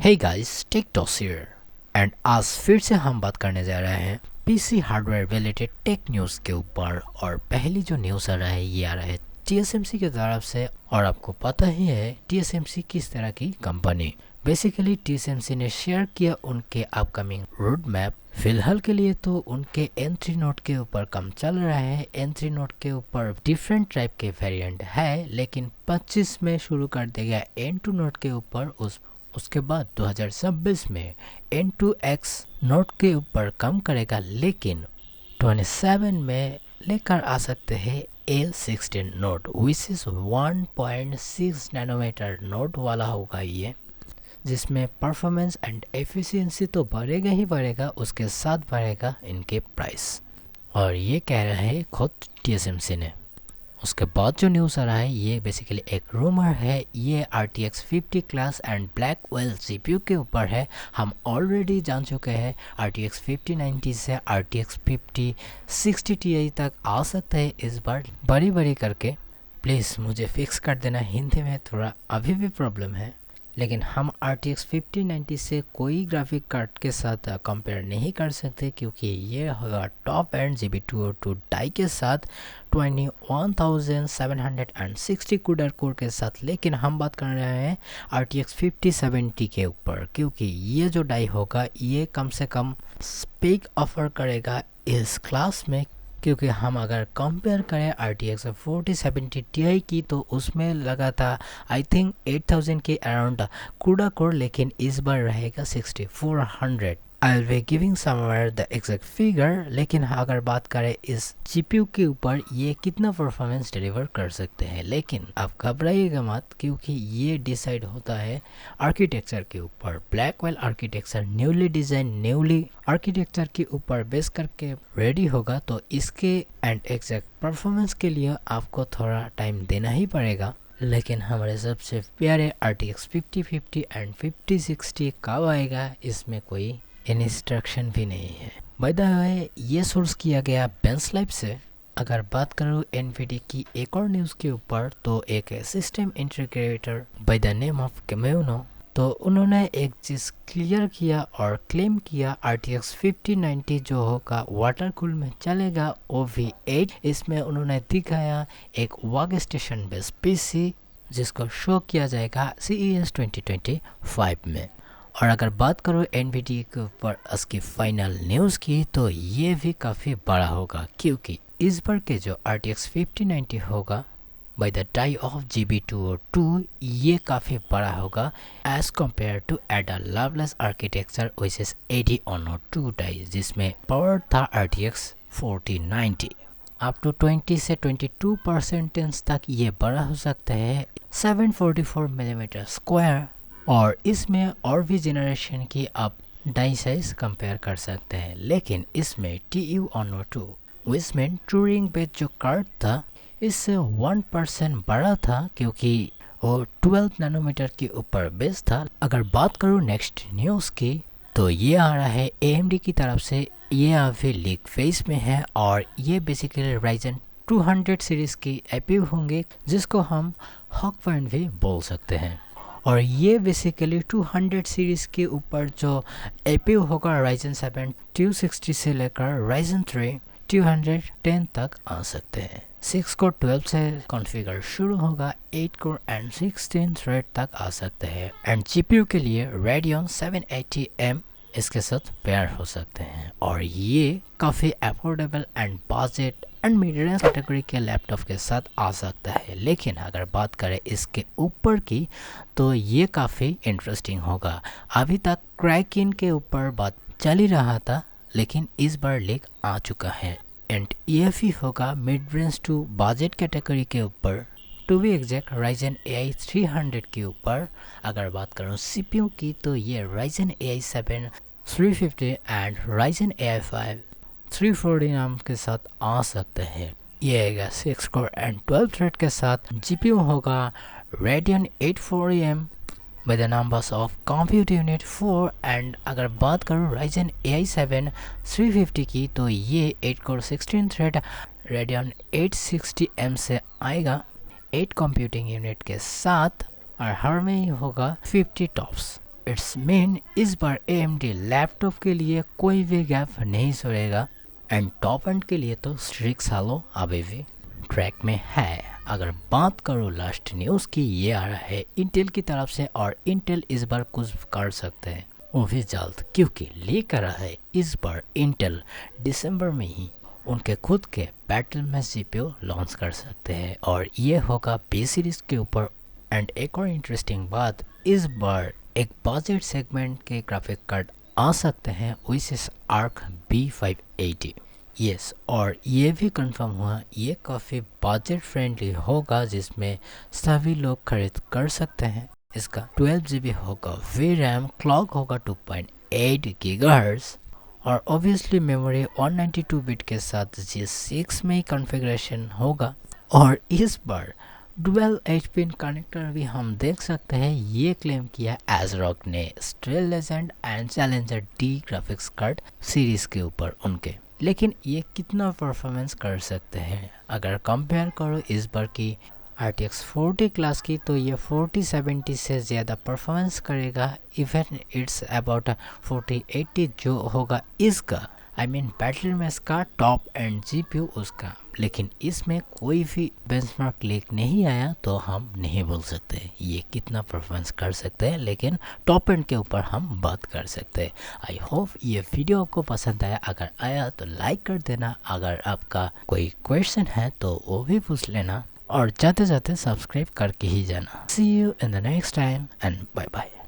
Hey guys, tech toss here and आज फिर से हम बात करने जा रहे हैं PC hardware related tech news के ऊपर। और पहली जो न्यूज़ आ रहा है ये आ रहा है TSMC की तरफ से। और आपको पता ही है TSMC किस तरह की कंपनी। बेसिकली TSMC ने शेयर किया उनके अपकमिंग रोड मैप। फिलहाल के लिए तो उनके N3 नोट के ऊपर काम चल रहा है। N3 नोट के ऊपर डिफरेंट टाइप के वेरिएंट है, लेकिन 25 में शुरू कर देगा N2 नोट के ऊपर। उसके बाद 2026 में N2X नोट के ऊपर कम करेगा, लेकिन 27 में लेकर आ सकते हैं A16 node which is 1.6 nanometer node वाला होगा ये, जिसमें परफॉर्मेंस एंड एफिशिएंसी तो बढ़ेगा ही बढ़ेगा, उसके साथ बढ़ेगा इनके प्राइस। और ये कह रहे हैं खुद TSMC ने। उसके बाद जो न्यूज़ आ रहा है ये बेसिकली एक रूमर है। ये RTX 50 class and Blackwell CPU के ऊपर है। हम ऑलरेडी जान चुके हैं RTX 5090 से RTX 5060 Ti तक आ सकते हैं इस बार बड़ी करके। प्लीज़ मुझे फिक्स कर देना, हिंदी में थोड़ा अभी भी प्रॉब्लम है। लेकिन हम RTX 5090 से कोई ग्राफिक कार्ड के साथ कंपेयर नहीं कर सकते, क्योंकि ये होगा टॉप एंड GB202 डाई के साथ 21760 कूडर कोर के साथ। लेकिन हम बात कर रहे हैं RTX 5070 के ऊपर, क्योंकि ये जो डाई होगा ये कम से कम स्पेक ऑफर करेगा इस क्लास में। क्योंकि हम अगर कंपेयर करें RTX 4070 Ti की, तो उसमें लगा था आई थिंक 8000 के अराउंड कूडा कोर, लेकिन इस बार रहेगा 6400। I will be giving somewhere the exact figure. लेकिन अगर बात करें इस GPU के ऊपर ये कितना परफॉर्मेंस डिलीवर कर सकते हैं, लेकिन आप घबराइएगा मत, क्योंकि ये डिसाइड होता है आर्किटेक्चर के ऊपर। Blackwell architecture newly design newly architecture के ऊपर बेस करके रेडी होगा, तो इसके एंड एग्जैक्ट परफॉर्मेंस के लिए आपको थोड़ा टाइम देना ही पड़ेगा। लेकिन हमारे सबसे प्यारे RTX 5050 एंड 5060 कब आएगा, इसमें कोई इंस्ट्रक्शन भी नहीं है। बाय द वे ये सोर्स किया गया बेंचलाइव से। अगर बात करूँ NVIDIA की एक और न्यूज़ के ऊपर, तो एक system integrator by the name of Camino, तो उन्होंने एक चीज़ क्लियर किया और क्लेम किया RTX 5090 जो होगा वाटर कूल में चलेगा OV8। इसमें उन्होंने दिखाया एक वर्क स्टेशन बेस्ड PC जिसको शो किया जाएगा CES 2025 में। और अगर बात करो NVIDIA के ऊपर उसकी फाइनल न्यूज़ की, तो ये भी काफ़ी बड़ा होगा, क्योंकि इस बार के जो RTX 5090 होगा by the die of GB202 ये काफ़ी बड़ा होगा as compare to Ada Lovelace architecture which is 8002 die, जिसमें पावर था RTX 4090। अप टू 20 से 22% तक ये बड़ा हो सकता है 744 मिलीमीटर स्क्वायर। और इसमें और भी जनरेशन की आप डाई साइज कंपेयर कर सकते हैं। लेकिन इसमें TU-102 इसमें टूरिंग बेस जो कार्ड था इससे 1% बड़ा था, क्योंकि वो 12 नैनोमीटर के ऊपर बेस था। अगर बात करूँ नेक्स्ट न्यूज़ की, तो ये आ रहा है AMD की तरफ से। ये अभी लीक फेज में है और ये बेसिकली Ryzen 200 सीरीज़ की APU होंगे, जिसको हम हॉक पॉइंट भी बोल सकते हैं। और ये बेसिकली 200 सीरीज़ के ऊपर जो APU होगा Ryzen 7 260 से लेकर Ryzen 3 210 तक आ सकते हैं। 6 कोर 12 से कॉन्फ़िगर शुरू होगा, 8 कोर एंड 16 थ्रेड तक आ सकते हैं। एंड GPU के लिए Radeon 780M इसके साथ पेयर हो सकते हैं। और ये काफ़ी affordable and budget and mid range category के लैपटॉप के साथ आ सकता है। लेकिन अगर बात करें इसके ऊपर की, तो ये काफ़ी इंटरेस्टिंग होगा। अभी तक क्रैकिन के ऊपर बात चल ही रहा था, लेकिन इस बार लीक आ चुका है। एंड ये भी होगा mid range to budget category के ऊपर, to be exact Ryzen AI 300 के ऊपर। अगर बात करूँ CPU की, तो ये Ryzen AI 7 350 and Ryzen AI 5 340 नाम के साथ आ सकते हैं। ये आएगा 6 कोर एंड 12 थ्रेड के साथ। GPU होगा Radeon 840M by the numbers of compute unit 4। And अगर बात करूँ Ryzen AI 7 350 की, तो ये 8 कोर 16 थ्रेड Radeon 860M से आएगा 8 कंप्यूटिंग यूनिट के साथ। और हर में ही होगा 50 टॉप्स। इट्स मीन इस बार AMD लैपटॉप के लिए कोई भी गैप नहीं छोड़ेगा एंड टॉप एंड के लिए तो स्ट्रिक्स हालो अभी भी ट्रैक में है। अगर बात करो लास्ट न्यूज़ की, ये आ रहा है इंटेल की तरफ से और इंटेल इस बार कुछ कर सकते हैं वो भी जल्द, क्योंकि लेकर रहा है इस बार इंटेल दिसंबर में ही उनके खुद के बैटल में CPU लॉन्च कर सकते हैं और ये होगा B सीरीज के ऊपर। एंड एक और इंटरेस्टिंग बात, इस बार एक बजट सेगमेंट के ग्राफिक कार्ड आ सकते हैं which is arc B580। Yes, और ये भी कंफर्म हुआ ये काफ़ी बजट फ्रेंडली होगा जिसमें सभी लोग खरीद कर सकते हैं। इसका 12GB होगा, VRAM, क्लॉक होगा 2.8 GHz और ऑब्वियसली मेमोरी 192 बिट के साथ G6 में ही कॉन्फ़िगरेशन होगा। और इस बार डुअल एच पिन कनेक्टर भी हम देख सकते हैं, ये क्लेम किया ASRock ने steel legend and challenger D graphics card series के ऊपर उनके। लेकिन ये कितना परफॉर्मेंस कर सकते हैं अगर कंपेयर करो इस बार की RTX 40 क्लास की, तो ये 4070 से ज़्यादा परफॉर्मेंस करेगा। इवन इट्स अबाउट 4080 जो होगा इसका, आई मीन बैटल में इसका टॉप एंड GPU उसका। लेकिन इसमें कोई भी बेंचमार्क लीक नहीं आया तो हम नहीं बोल सकते ये कितना परफॉर्मेंस कर सकते हैं, लेकिन टॉप एंड के ऊपर हम बात कर सकते हैं। आई होप ये वीडियो आपको पसंद आया, अगर आया तो लाइक कर देना, अगर आपका कोई क्वेश्चन है तो वो भी पूछ लेना और जाते जाते सब्सक्राइब करके ही जाना। See you in the next time and bye bye.